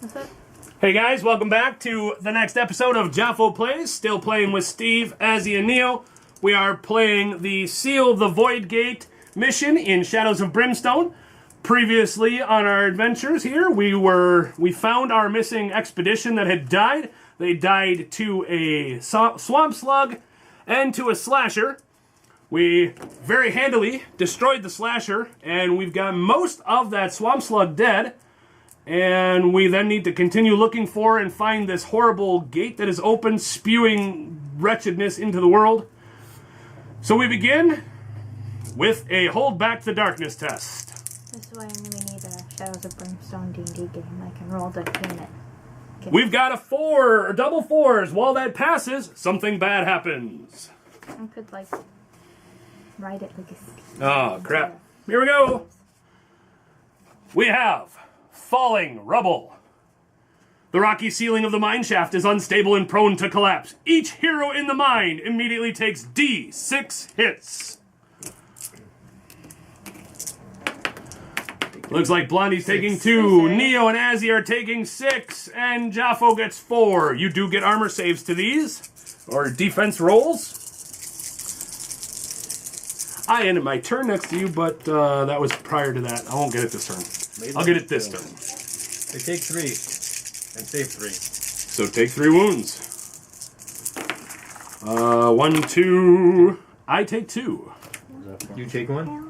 That's it. Hey guys, welcome back to the next episode of Jafo Plays. Still playing with Steve, Azzy, and Neo. We are playing the Seal the Void Gate mission in Shadows of Brimstone. Previously on our adventures here, we found our missing expedition that had died. They died to a swamp slug and to a slasher. We very handily destroyed the slasher, and we've got most of that swamp slug dead. And we then need to continue looking for and find this horrible gate that is open, spewing wretchedness into the world. So we begin with a Hold Back the Darkness test. This is why I'm going to need a Shadows of Brimstone D&D game. I can roll to win it. Okay. We've got a 4, or double 4s. While that passes, something bad happens. I could, like, write it like a... Oh, crap. Here we go. We have falling rubble. The rocky ceiling of the mine shaft is unstable and prone to collapse. Each hero in the mine immediately takes D6 hits. Looks like Blondie's taking 2, Neo and Azzy are taking 6, and Jafo gets 4. You do get armor saves to these, or defense rolls. I ended my turn next to you, but that was prior to that. I won't get it this turn. I'll get it this turn. They take 3 and save 3. So take 3 wounds. 1, 2. I take 2. You take 1? Or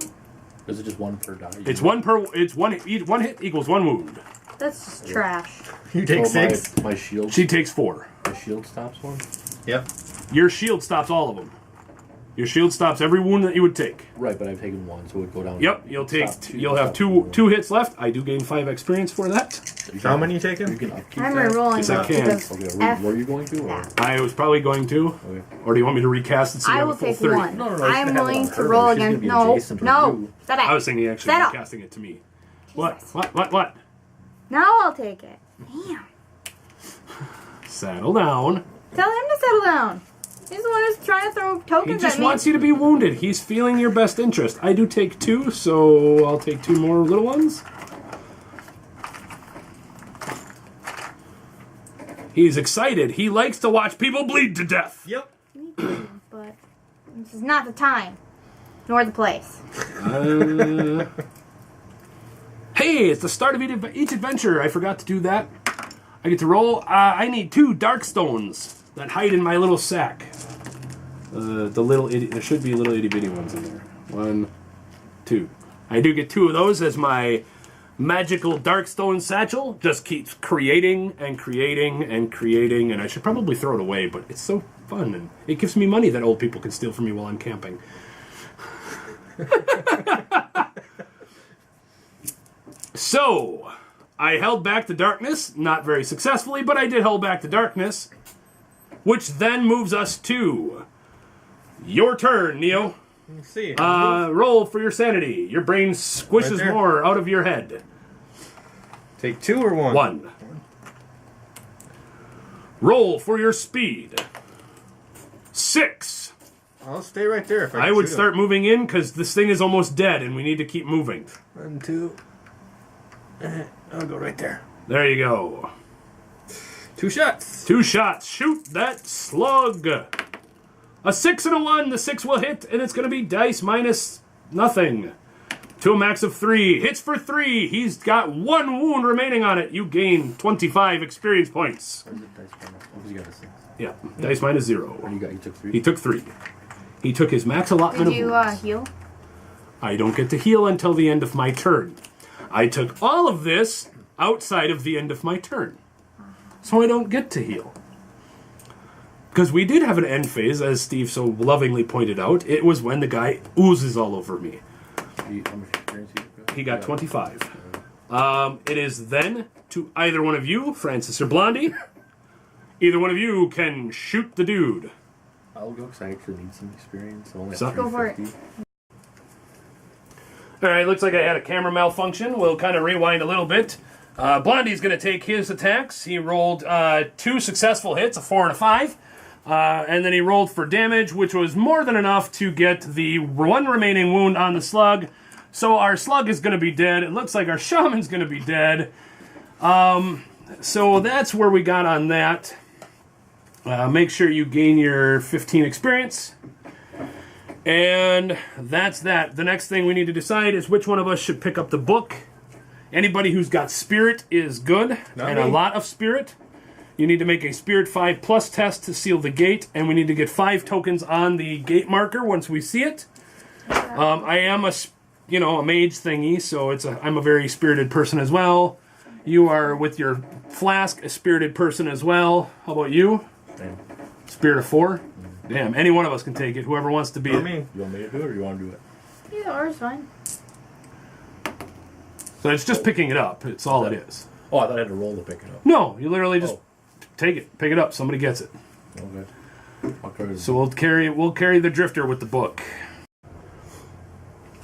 is it just 1 per die? It's 1 per. It's one hit equals 1 wound. That's just trash. You take 6? My shield. She takes 4. My shield stops 1. Yep. Your shield stops all of them. Your shield stops every wound that you would take. Right, but I've taken 1, so it would go down. Yep, you'll have two hits left. I do gain 5 experience for that. How many you taking? You can upkeep I'm that. re-rolling Yes, I it can. because Okay, were you going to? Or? Yeah. I was probably going to. Okay. Or do you want me to recast it so you I have will a full take 30? 1. No, I'm have it willing on to her. roll She's gonna again. be No, adjacent to no. you. Shut up. I was thinking actually Set up. recasting it to me. What? Now I'll take it. Damn. Settle down. Tell him to settle down. He's the one who's trying to throw He tokens just at me. wants you to be wounded. He's feeling your best interest. I do take 2, so I'll take 2 more little ones. He's excited. He likes to watch people bleed to death. Yep. Me too, but this is not the time. Nor the place. Hey, it's the start of each adventure. I forgot to do that. I get to roll. I need 2 dark stones that hide in my little sack. There should be little itty bitty ones in there. 1, 2. I do get 2 of those as my magical darkstone satchel. Just keeps creating and creating and creating, and I should probably throw it away, but it's so fun and it gives me money that old people can steal from me while I'm camping. So, I held back the darkness, not very successfully, but I did hold back the darkness, which then moves us to your turn, Neo. Let's see. Roll for your sanity. Your brain squishes Right there. more out of your head. Take 2 or 1? 1. Roll for your speed. 6. I'll stay right there if I would start moving in because this thing is almost dead and we need to keep moving. 1, 2. I'll go right there. There you go. 2 shots. 2 shots. Shoot that slug. A 6 and a 1. The 6 will hit, and it's going to be dice minus nothing. To a max of 3. Hits for 3. He's got 1 wound remaining on it. You gain 25 experience points. Or is it dice minus? Oh, 'cause you got a 6. Yeah, dice minus 0. What do you got? You took 3? He took 3. He took his max allotment Did of you wounds. heal? I don't get to heal until the end of my turn. I took all of this outside of the end of my turn. So I don't get to heal. Because we did have an end phase, as Steve so lovingly pointed out. It was when the guy oozes all over me. How much experience you got? He got 25. It is then to either one of you, Francis or Blondie. Either one of you can shoot the dude. I'll go because I actually need some experience. I only have So- Go for it. 350. Alright, looks like I had a camera malfunction. We'll kind of rewind a little bit. Blondie's going to take his attacks. He rolled 2 successful hits, a 4 and a 5. And then he rolled for damage, which was more than enough to get the 1 remaining wound on the slug. So our slug is going to be dead. It looks like our shaman's going to be dead. so that's where we got on that. Make sure you gain your 15 experience. And that's that. The next thing we need to decide is which one of us should pick up the book. Anybody who's got spirit is good, and a lot of spirit. You need to make a Spirit 5 plus test to seal the gate, and we need to get 5 tokens on the gate marker once we see it. I am a mage thingy, so I'm a very spirited person as well. You are, with your flask, a spirited person as well. How about you? Damn. Spirit of 4? Damn, any one of us can take it, whoever wants to be it. Me. You want me to do it or you want to do it? Yeah, ours fine. So it's just picking it up. It's all it is. Oh, I thought I had to roll to pick it up. No, you literally just take it, pick it up. Somebody gets it. Okay. What card is So we'll carry the drifter with the book.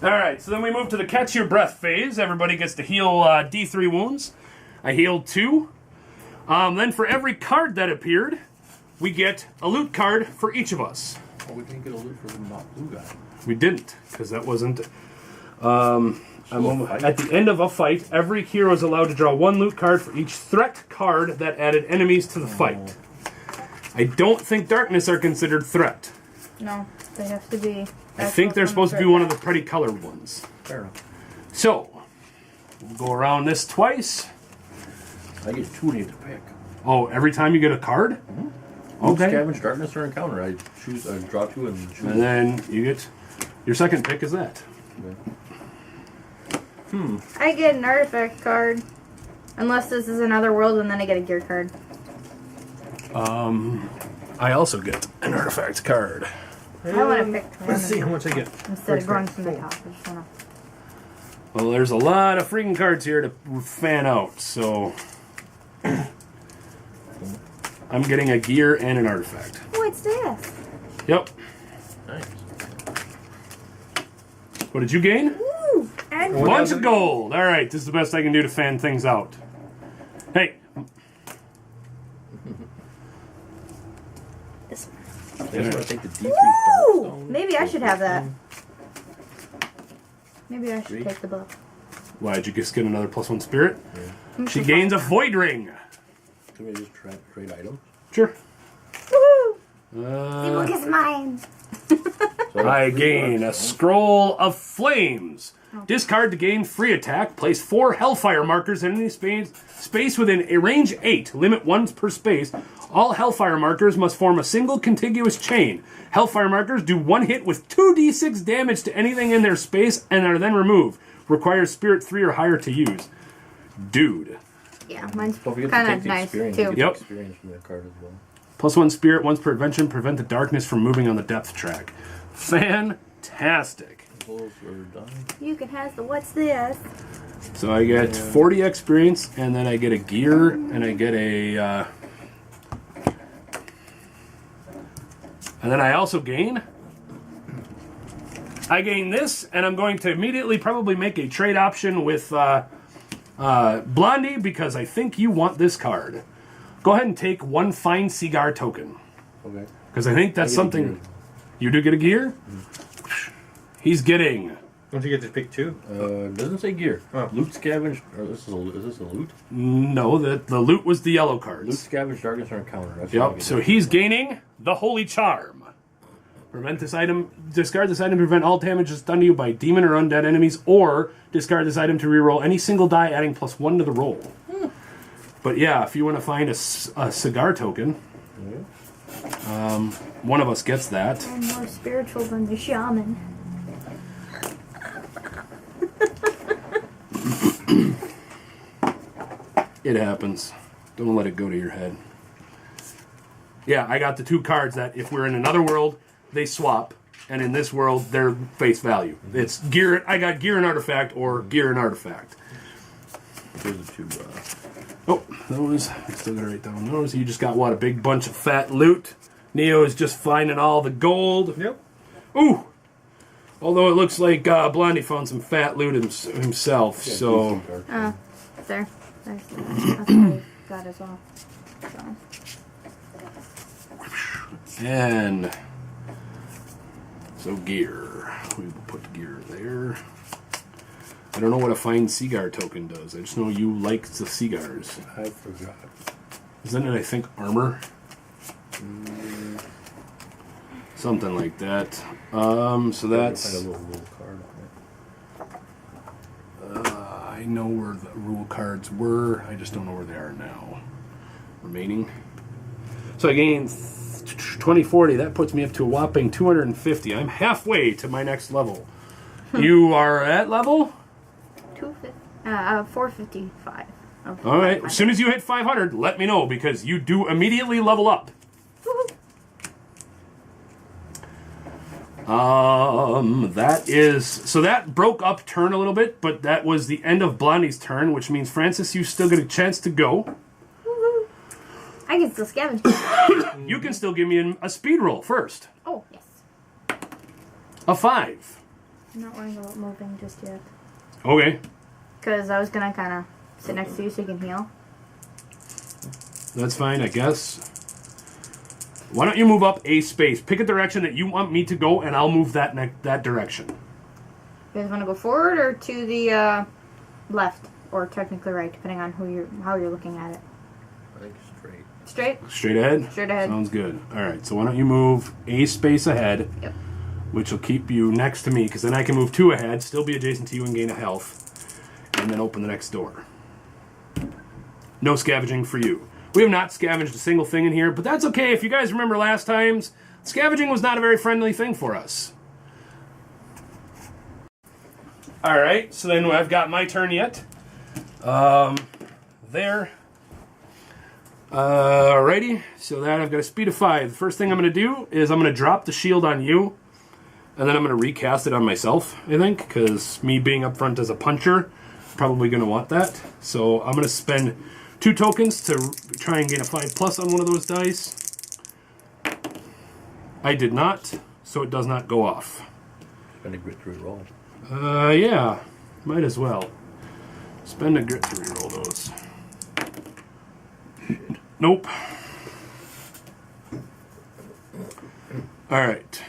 All right. So then we move to the catch your breath phase. Everybody gets to heal D3 wounds. I healed 2. Then for every card that appeared, we get a loot card for each of us. Oh, we didn't get a loot for the not blue guy. We didn't, because that wasn't. At the end of a fight, every hero is allowed to draw 1 loot card for each threat card that added enemies to the fight. I don't think darkness are considered threat. No, they have to be. I think they're supposed to be one of the pretty colored ones. Fair enough. So, we'll go around this twice. I get 2 need to pick. Oh, every time you get a card? Mm-hmm. Okay. Scavenge, darkness, or encounter. I draw 2 and choose. And then you get your second pick is that. Okay. I get an artifact card. Unless this is another world, and then I get a gear card. I also get an artifact card. I want to pick Let's see how much I get. instead of going from the top. I just want Well, there's a lot of freaking cards here to fan out, so I'm getting a gear and an artifact. What's this? Yep. Nice. What did you gain? Woo! And What Bunch else? of gold. All right, this is the best I can do to fan things out. Hey, this one. I just want to take the D3 Woo! Darkstone. Maybe I should have that. Maybe I should 3. take the book. why did you just get another +1 spirit? I'm She so gains a fun. void ring. Can we just trade items? Sure. Woohoo! The book is mine. So I 3 gain a Darkstone. scroll of flames. Discard to gain free attack. Place 4 hellfire markers in any space within a range 8. Limit 1 per space. All hellfire markers must form a single contiguous chain. Hellfire markers do 1 hit with 2d6 damage to anything in their space and are then removed. Requires spirit 3 or higher to use. Dude. Yeah, mine's Don't forget to kind take of the nice experience. too. You get Yep. the experience from that card as well. +1 spirit, once per adventure, prevent the darkness from moving on the depth track. Fantastic. Those are done. You can have the what's this? So I get 40 experience, and then I get a gear, and I get a... and then I also gain... I gain this, and I'm going to immediately probably make a trade option with Blondie, because I think you want this card. Go ahead and take 1 fine cigar token. Okay. Because I think that's I get a something... gear. You do get a gear? He's getting... Don't you get to pick 2? Doesn't say gear. Oh. Loot scavenge. Or is this a loot? No, the loot was the yellow Loot cards. scavenge, darkness, or encounter. That's what I Yep, get. so he's gaining the Holy Charm. Prevent this item. Discard this item to prevent all damage that's done to you by demon or undead enemies, or discard this item to reroll any single die, adding +1 to the roll. But yeah, if you want to find a cigar token, one of us gets that. I'm more spiritual than the shaman. It happens. Don't let it go to your head. Yeah, I got the 2 cards that if we're in another world, they swap, and in this world, they're face value. It's gear. I got gear and artifact, or gear and artifact. Here's the 2. Oh, those. I still gotta write down those. You just got what? A big bunch of fat loot. Neo is just finding all the gold. Yep. Ooh. Although it looks like Blondie found some fat loot himself. Yeah, So decent card. There. That's what I got as well. So. and so gear. We will put gear there. I don't know what a fine cigar token does. I just know you like the cigars. I forgot. Isn't it, I think, armor? Something like that. So that's... Find a little card on I know where the rule cards were. I just don't know where they are now. Remaining. So I gained 2040. That puts me up to a whopping 250. I'm halfway to my next level. You are at level? 455. All right. As soon as you hit 500, let me know because you do immediately level up. That is... So that broke up turn a little bit, but that was the end of Blondie's turn, which means, Francis, you still get a chance to go. I can still scavenge. You can still give me a speed roll first. Oh, yes. A 5. I'm not worrying about moving just yet. Okay. Because I was going to kind of sit next to you so you can heal. That's fine, I guess. Why don't you move up a space? Pick a direction that you want me to go, and I'll move that direction. You guys want to go forward or to the left? Or technically right, depending on how you're looking at it. I think straight. Straight? Straight ahead? Straight ahead. Sounds good. All right, so why don't you move a space ahead, Yep. which will keep you next to me, because then I can move 2 ahead, still be adjacent to you and gain a health, and then open the next door. No scavenging for you. We have not scavenged a single thing in here, but that's okay. If you guys remember last times, scavenging was not a very friendly thing for us. All right, so then I've got my turn yet. There. Alrighty, so that I've got a speed of 5. The first thing I'm going to do is I'm going to drop the shield on you, and then I'm going to recast it on myself, I think, because me being up front as a puncher, probably going to want that. So I'm going to spend 2 tokens to try and gain a 5+ on one of those dice. I did not, so it does not go off. Spend a grit to roll. Yeah, might as well. Spend a grit to reroll those. Nope. Alright.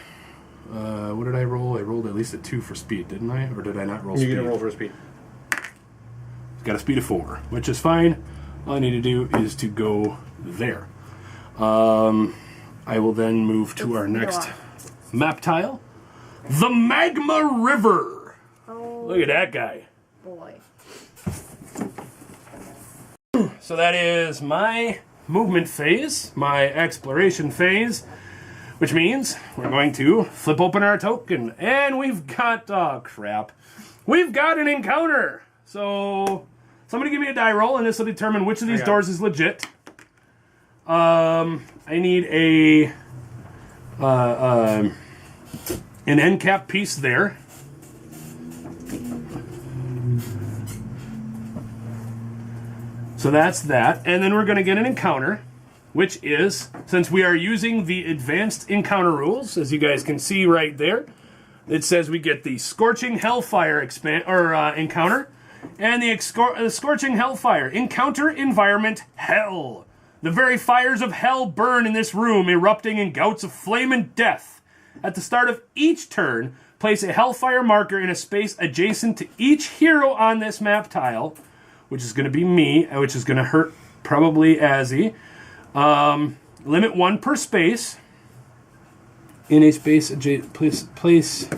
What did I roll? I rolled at least a 2 for speed, didn't I? Or did I not roll speed? You get a roll for speed. Got a speed of 4, which is fine. All I need to do is to go there. I will then move to our next map tile. The Magma River. Oh, Look at that guy. boy. So that is my movement phase, my exploration phase, which means we're going to flip open our token, and we've got, oh crap, we've got an encounter. So somebody give me a die roll, and this will determine which of these doors is legit. I need an end cap piece there. So that's that. And then we're going to get an encounter, which is, since we are using the advanced encounter rules, as you guys can see right there, it says we get the Scorching Hellfire encounter, and the Scorching Hellfire. Encounter environment hell. The very fires of hell burn in this room, erupting in gouts of flame and death. At the start of each turn, place a Hellfire marker in a space adjacent to each hero on this map tile, which is going to be me, which is going to hurt probably Azzy. Limit 1 per space. In a space, place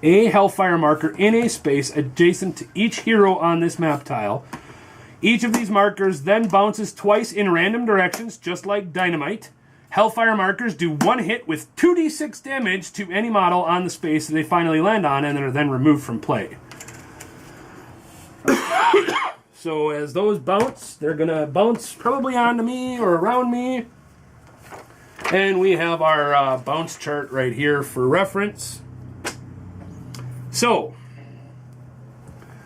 a Hellfire marker in a space adjacent to each hero on this map tile. Each of these markers then bounces twice in random directions, just like dynamite. Hellfire markers do 1 hit with 2d6 damage to any model on the space that they finally land on, and are then removed from play. So as those bounce, they're going to bounce probably onto me or around me. And we have our bounce chart right here for reference. So,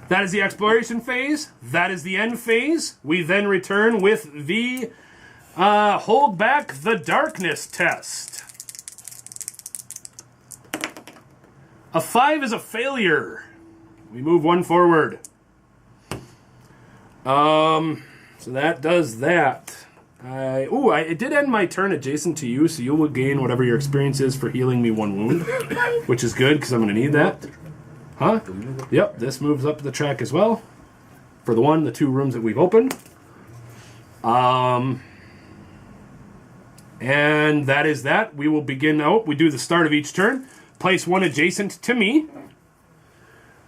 that is the exploration phase. That is the end phase. We then return with the Hold Back the Darkness test. A 5 is a failure. We move 1 forward. So that does that. It did end my turn adjacent to you, so you will gain whatever your experience is for healing me 1 wound, which is good because I'm going to need that. Huh? Do we move up? Yep, this moves up the track as well. For the 2 rooms that we've opened. And that is that. We will begin out. We do the start of each turn. Place one adjacent to me.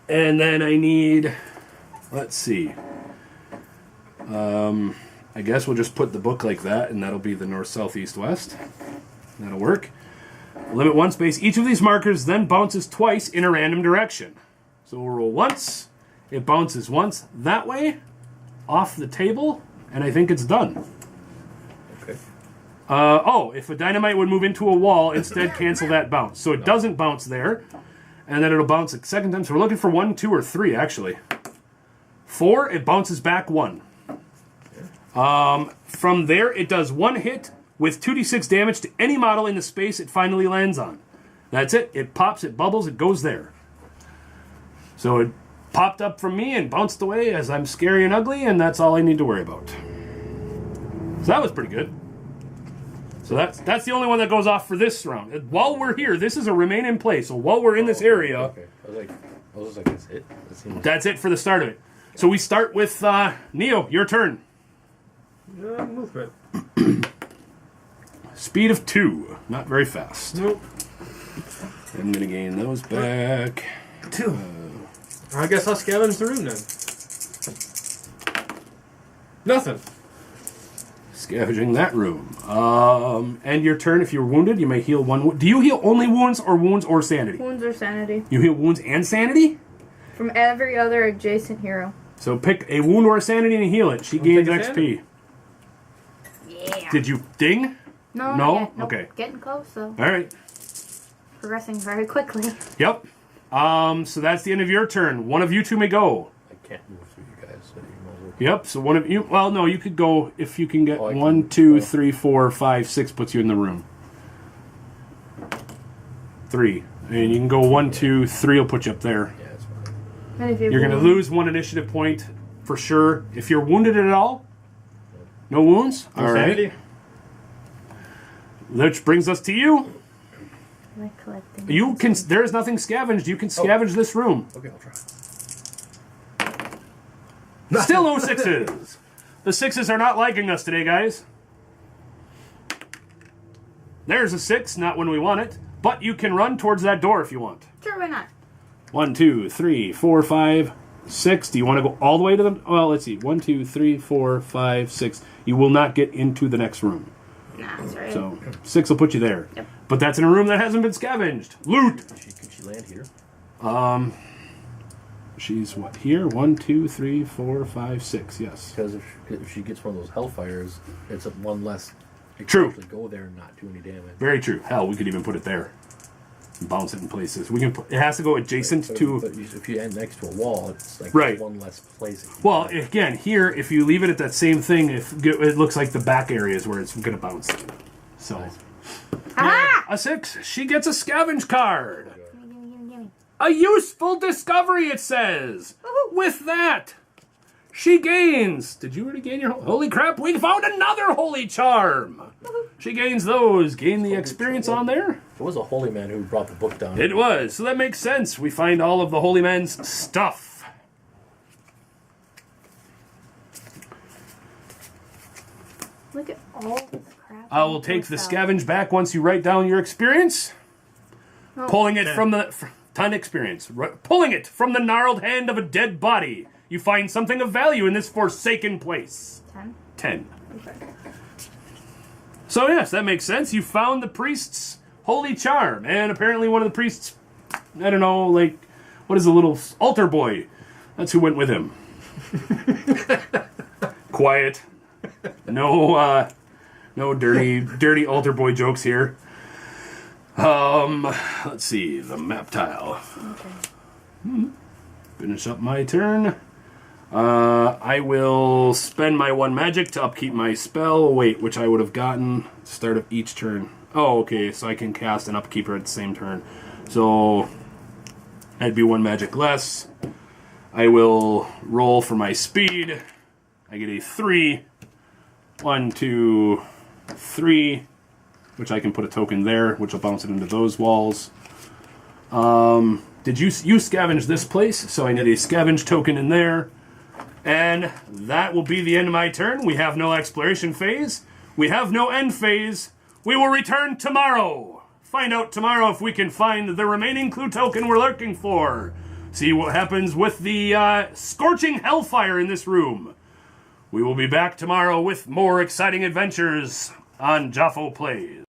And then I need... Let's see. I guess we'll just put the book like that, and that'll be the north, south, east, west. That'll work. Limit 1 space. Each of these markers then bounces twice in a random direction. So we'll roll once. It bounces once that way, off the table, and I think it's done. Okay. If a dynamite would move into a wall, instead cancel that bounce. So it doesn't bounce there, and then it'll bounce a second time. So we're looking for 1, 2, or 3, actually. 4, it bounces back 1. From there, it does 1 hit with 2d6 damage to any model in the space it finally lands on. That's it. It pops, it bubbles, it goes there. So it popped up from me and bounced away as I'm scary and ugly, and that's all I need to worry about. So that was pretty good. So that's the only one that goes off for this round. While we're here, this is a remain in play. So while we're in this area, Okay. I was like, that's it? that's it for the start of it. So we start with Neo, your turn. Movement. Speed of 2. Not very fast. Nope. I'm going to gain those back. 2. I guess I'll scavenge the room then. Nothing. Scavenging that room. And your turn, if you're wounded, you may heal 1 Do you heal only wounds or sanity? Wounds or sanity. You heal wounds and sanity? From every other adjacent hero. So pick a wound or a sanity and heal it. She gains take a XP. Yeah. Did you ding? No? No? Not yet. Nope. Okay. Getting close, though. All right. Progressing very quickly. Yep. So that's the end of your turn. One of you two may go. I can't move through you guys, so you might as well. Yep. So one of you. Well, no, you could go if you can get Oh, I can- 1, 2, oh. 3, 4, 5, 6 puts you in the room. 3. And you can go 1, 2, 3 will put you up there. Yeah, it's fine. And if You're going to lose 1 initiative point for sure. If you're wounded at all, no wounds. All right. Sanity? Which brings us to you. Like collecting. You can. There is nothing scavenged. You can scavenge this room. Okay, I'll try. Still no 6s. The 6s are not liking us today, guys. There's a 6, not when we want it. But you can run towards that door if you want. Sure, why not? 1, 2, 3, 4, 5, 6. Do you want to go all the way to them? Well, let's see. 1, 2, 3, 4, 5, 6. You will not get into the next room. Nah, that's right. So 6 will put you there. Yep. But that's in a room that hasn't been scavenged. Loot. Could she land here? She's what here? 1, 2, 3, 4, 5, 6. Yes. Because if she gets one of those hellfires, it's a 1 less. It True. can actually go there and not do any damage. Very true. Hell, we could even put it there. And bounce it in places. We can. Put, it has to go adjacent But to. if you end next to a wall, it's like Right. 1 less place. It can Well, go. again, here, if you leave it at that same thing, it looks like the back areas where it's going to bounce. So, Aha! a 6. She gets a scavenge card. Gimme. A useful discovery, it says. Woohoo. With that, she gains. Did you already gain your... Holy crap, we found another holy charm. She gains those. Gain the experience on there. It was a holy man who brought the book down. It was. So that makes sense. We find all of the holy man's stuff. Look at all this crap. I will take the scavenge back once you write down your experience. Oh. Pulling it from the... 10 experience. Pulling it from the gnarled hand of a dead body. You find something of value in this forsaken place. 10? 10. Okay. So yes, that makes sense. You found the priest's holy charm. And apparently one of the priests... I don't know, like... What is the little altar boy? That's who went with him. Quiet. No dirty altar boy jokes here. Let's see, the map tile. Okay. Finish up my turn. I will spend my 1 magic to upkeep my spell. Wait, which I would have gotten at the start of each turn. Oh, okay, so I can cast an upkeeper at the same turn. So, that'd be 1 magic less. I will roll for my speed. I get a 3. 1, 2, 3. Which I can put a token there, which will bounce it into those walls. Did you scavenge this place? So I need a scavenge token in there. And that will be the end of my turn. We have no exploration phase. We have no end phase. We will return tomorrow. Find out tomorrow if we can find the remaining clue token we're looking for. See what happens with the scorching hellfire in this room. We will be back tomorrow with more exciting adventures on Jafo Plays.